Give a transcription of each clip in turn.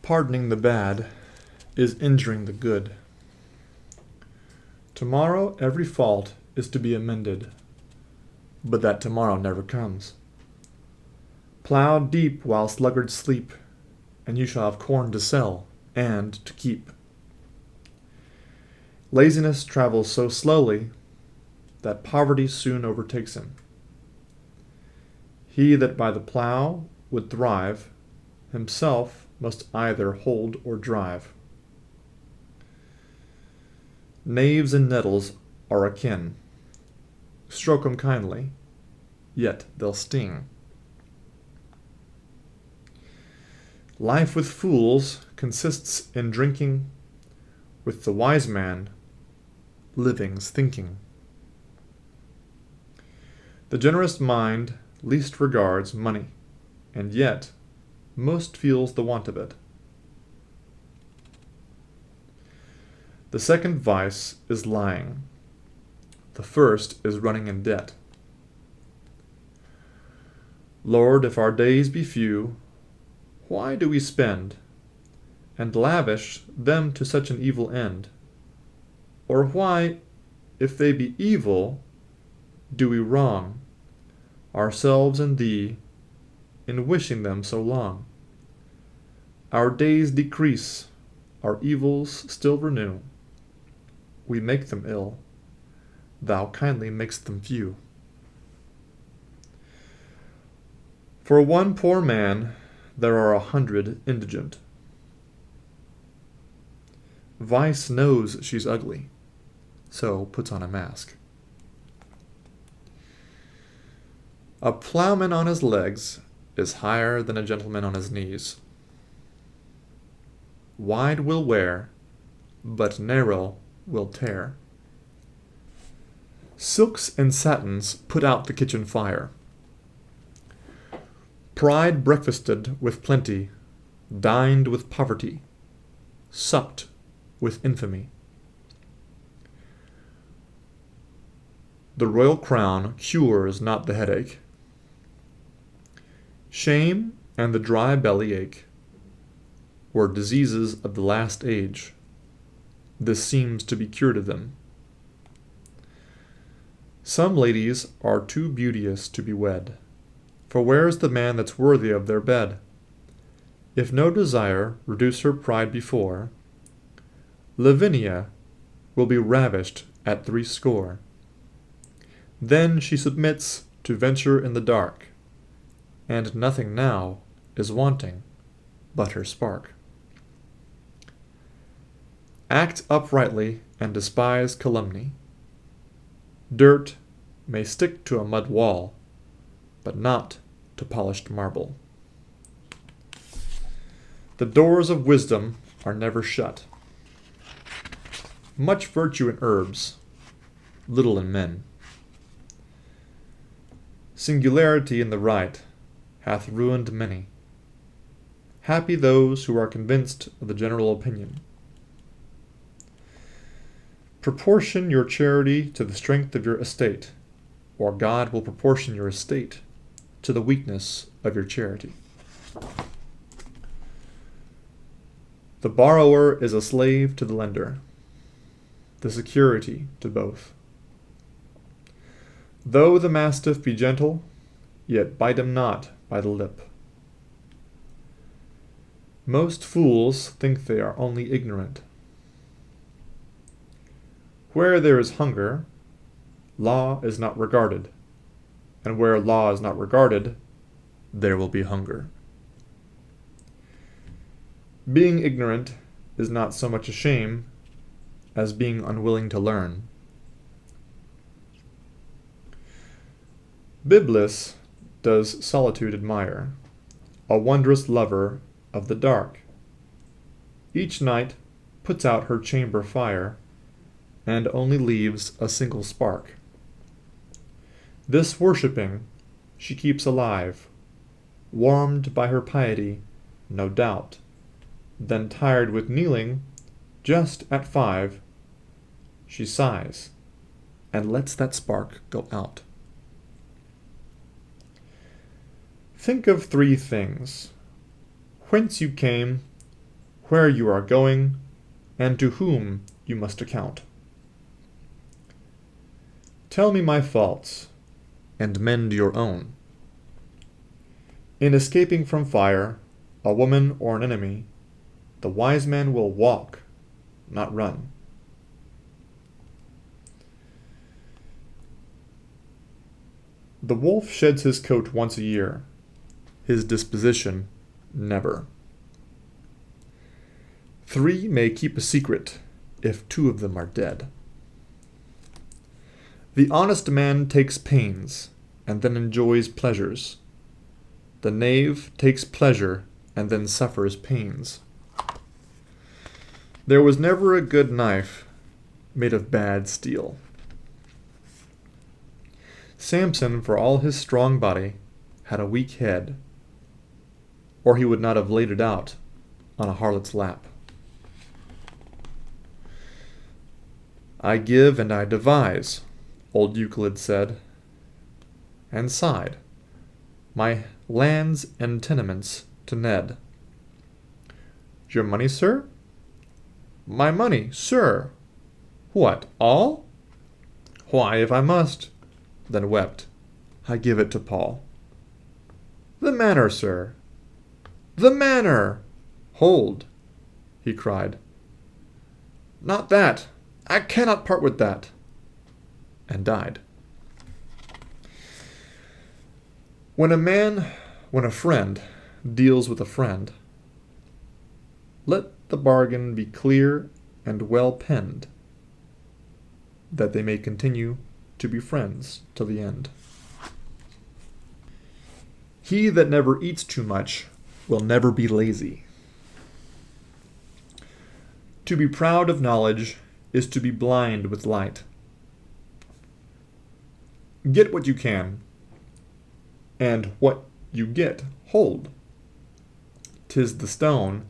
pardoning the bad is injuring the good. Tomorrow every fault is to be amended, but that tomorrow never comes. Plough deep while sluggards sleep, and you shall have corn to sell and to keep. Laziness travels so slowly that poverty soon overtakes him. He that by the plough would thrive, himself must either hold or drive. Knaves and nettles are akin. Stroke 'em kindly, yet they'll sting. Life with fools consists in drinking, with the wise man, living's thinking. The generous mind least regards money, and yet most feels the want of it. The second vice is lying. The first is running in debt. Lord, if our days be few, why do we spend, and lavish them to such an evil end? Or why, if they be evil, do we wrong ourselves and Thee in wishing them so long? Our days decrease, our evils still renew. We make them ill, Thou kindly makest them few. For one poor man there are 100 indigent. Vice knows she's ugly, so puts on a mask. A plowman on his legs is higher than a gentleman on his knees. Wide will wear, but narrow will tear. Silks and satins put out the kitchen fire. Pride breakfasted with plenty, dined with poverty, supped with infamy. The royal crown cures not the headache. Shame and the dry belly ache were diseases of the last age. This seems to be cured of them. Some ladies are too beauteous to be wed, for where's the man that's worthy of their bed? If no desire reduce her pride before, Lavinia will be ravished at 80. Then she submits to venture in the dark, and nothing now is wanting but her spark. Act uprightly and despise calumny. Dirt may stick to a mud wall, but not to polished marble. The doors of wisdom are never shut. Much virtue in herbs, little in men. Singularity in the right hath ruined many. Happy those who are convinced of the general opinion. Proportion your charity to the strength of your estate, or God will proportion your estate to the weakness of your charity. The borrower is a slave to the lender, the security to both. Though the mastiff be gentle, yet bite him not by the lip. Most fools think they are only ignorant. Where there is hunger, law is not regarded, and where law is not regarded, there will be hunger. Being ignorant is not so much a shame as being unwilling to learn. Byblis does solitude admire, a wondrous lover of the dark. Each night puts out her chamber fire, and only leaves a single spark. This worshipping she keeps alive, warmed by her piety, no doubt. Then tired with kneeling, just at 5, she sighs, and lets that spark go out. Think of 3 things: whence you came, where you are going, and to whom you must account. Tell me my faults, and mend your own. In escaping from fire, a woman or an enemy, the wise man will walk, not run. The wolf sheds his coat once a year, his disposition never. 3 may keep a secret if 2 of them are dead. The honest man takes pains and then enjoys pleasures. The knave takes pleasure and then suffers pains. There was never a good knife made of bad steel. Samson, for all his strong body, had a weak head, or he would not have laid it out on a harlot's lap. I give and I devise, old Euclid said, and sighed, my lands and tenements to Ned. Your money, sir? My money, sir. What, all? Why, if I must, then wept, I give it to Paul. The manor, sir. The manor! Hold, he cried. Not that. I cannot part with that. And died. When a friend deals with a friend, let the bargain be clear and well penned, that they may continue to be friends till the end. He that never eats too much will never be lazy. To be proud of knowledge is to be blind with light. Get what you can, and what you get, hold. 'Tis the stone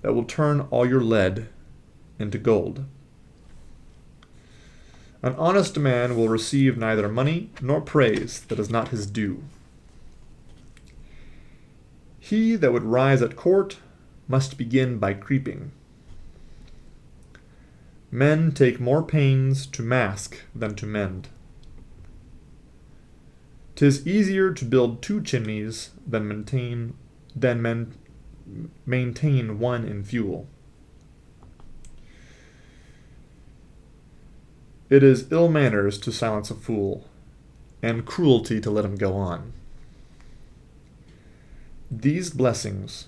that will turn all your lead into gold. An honest man will receive neither money nor praise that is not his due. He that would rise at court must begin by creeping. Men take more pains to mask than to mend. 'Tis easier to build 2 chimneys than maintain one in fuel. It is ill manners to silence a fool, and cruelty to let him go on. These blessings,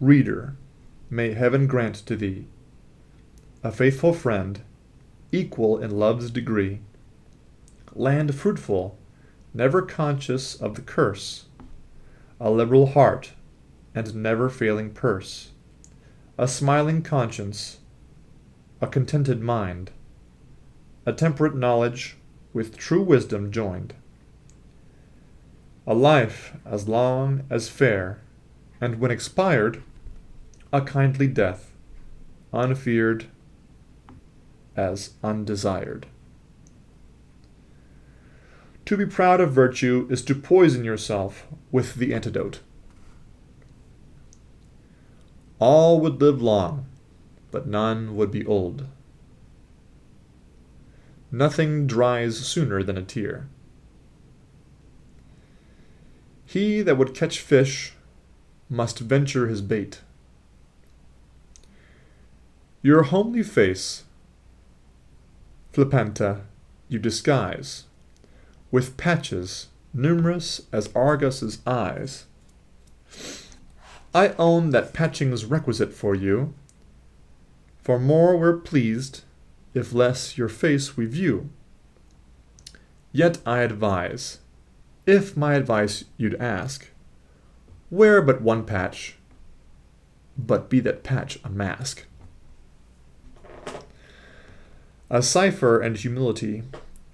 reader, may heaven grant to thee: a faithful friend, equal in love's degree, land fruitful, never conscious of the curse, a liberal heart, and never failing purse, a smiling conscience, a contented mind, a temperate knowledge with true wisdom joined, a life as long as fair, and when expired, a kindly death, unfeared as undesired. To be proud of virtue is to poison yourself with the antidote. All would live long, but none would be old. Nothing dries sooner than a tear. He that would catch fish must venture his bait. Your homely face, Flippanta, you disguise with patches numerous as Argus's eyes. I own that patching's requisite for you, for more we're pleased, if less your face we view. Yet I advise, if my advice you'd ask, wear but one patch, but be that patch a mask. A cipher and humility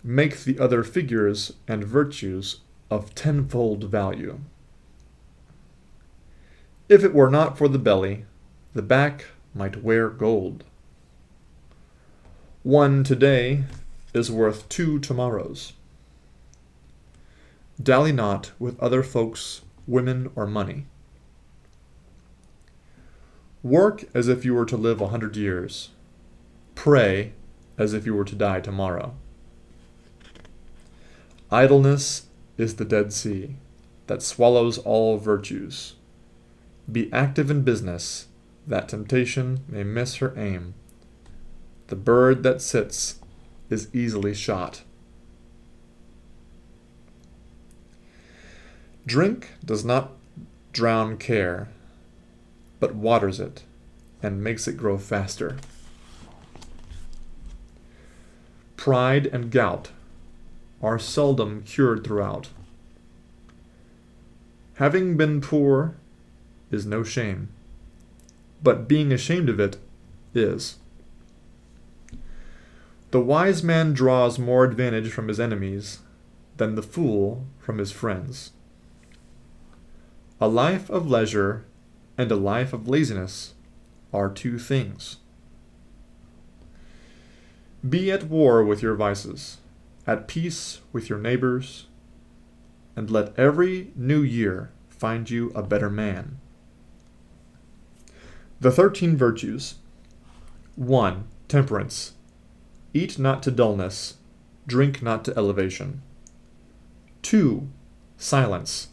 make the other figures and virtues of tenfold value. If it were not for the belly, the back might wear gold. One today is worth 2 tomorrows. Dally not with other folks' women or money. Work as if you were to live 100 years. Pray as if you were to die tomorrow. Idleness is the Dead Sea that swallows all virtues. Be active in business, that temptation may miss her aim. The bird that sits is easily shot. Drink does not drown care, but waters it and makes it grow faster. Pride and gout are seldom cured throughout. Having been poor is no shame, but being ashamed of it is. The wise man draws more advantage from his enemies than the fool from his friends. A life of leisure and a life of laziness are two things. Be at war with your vices, at peace with your neighbors, and let every new year find you a better man. The 13 virtues. 1. Temperance. Eat not to dullness, drink not to elevation. 2. Silence.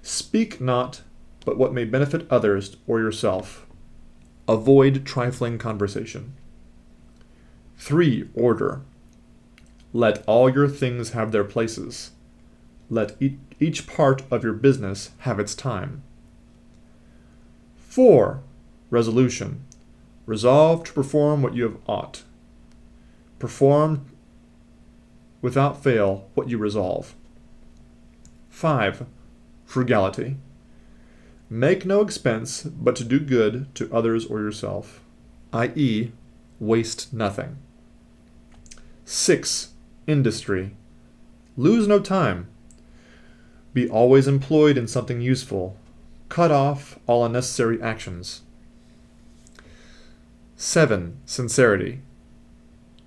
Speak not but what may benefit others or yourself. Avoid trifling conversation. 3. Order. Let all your things have their places. Let each part of your business have its time. 4. Resolution. Resolve to perform what you have ought. Perform without fail what you resolve. 5. Frugality. Make no expense but to do good to others or yourself, i.e., waste nothing. 6. Industry. Lose no time. Be always employed in something useful. Cut off all unnecessary actions. 7. Sincerity.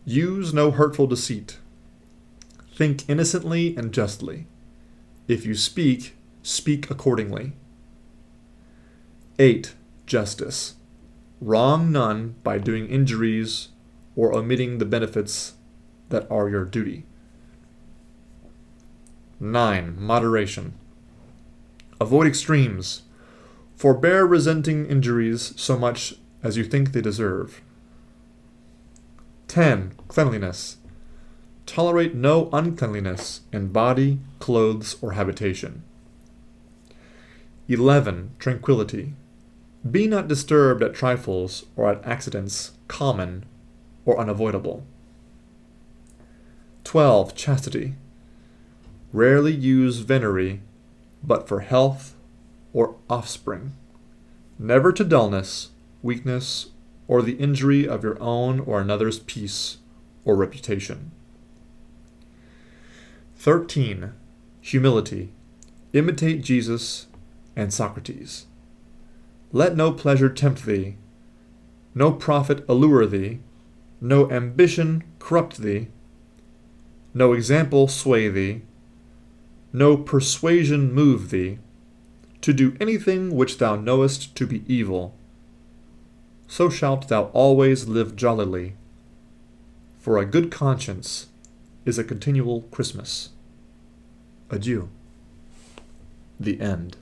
Use no hurtful deceit. Think innocently and justly. If you speak, speak accordingly. 8. Justice. Wrong none by doing injuries or omitting the benefits that are your duty. 9. Moderation. Avoid extremes. Forbear resenting injuries so much as you think they deserve. 10. Cleanliness. Tolerate no uncleanliness in body, clothes, or habitation. 11. Tranquility. Be not disturbed at trifles or at accidents common or unavoidable. 12. Chastity. Rarely use venery, but for health or offspring. Never to dullness, weakness, or the injury of your own or another's peace or reputation. 13. Humility. Imitate Jesus and Socrates. Let no pleasure tempt thee, no profit allure thee, no ambition corrupt thee, no example sway thee, no persuasion move thee, to do anything which thou knowest to be evil. So shalt thou always live jollily, for a good conscience is a continual Christmas. Adieu. The End.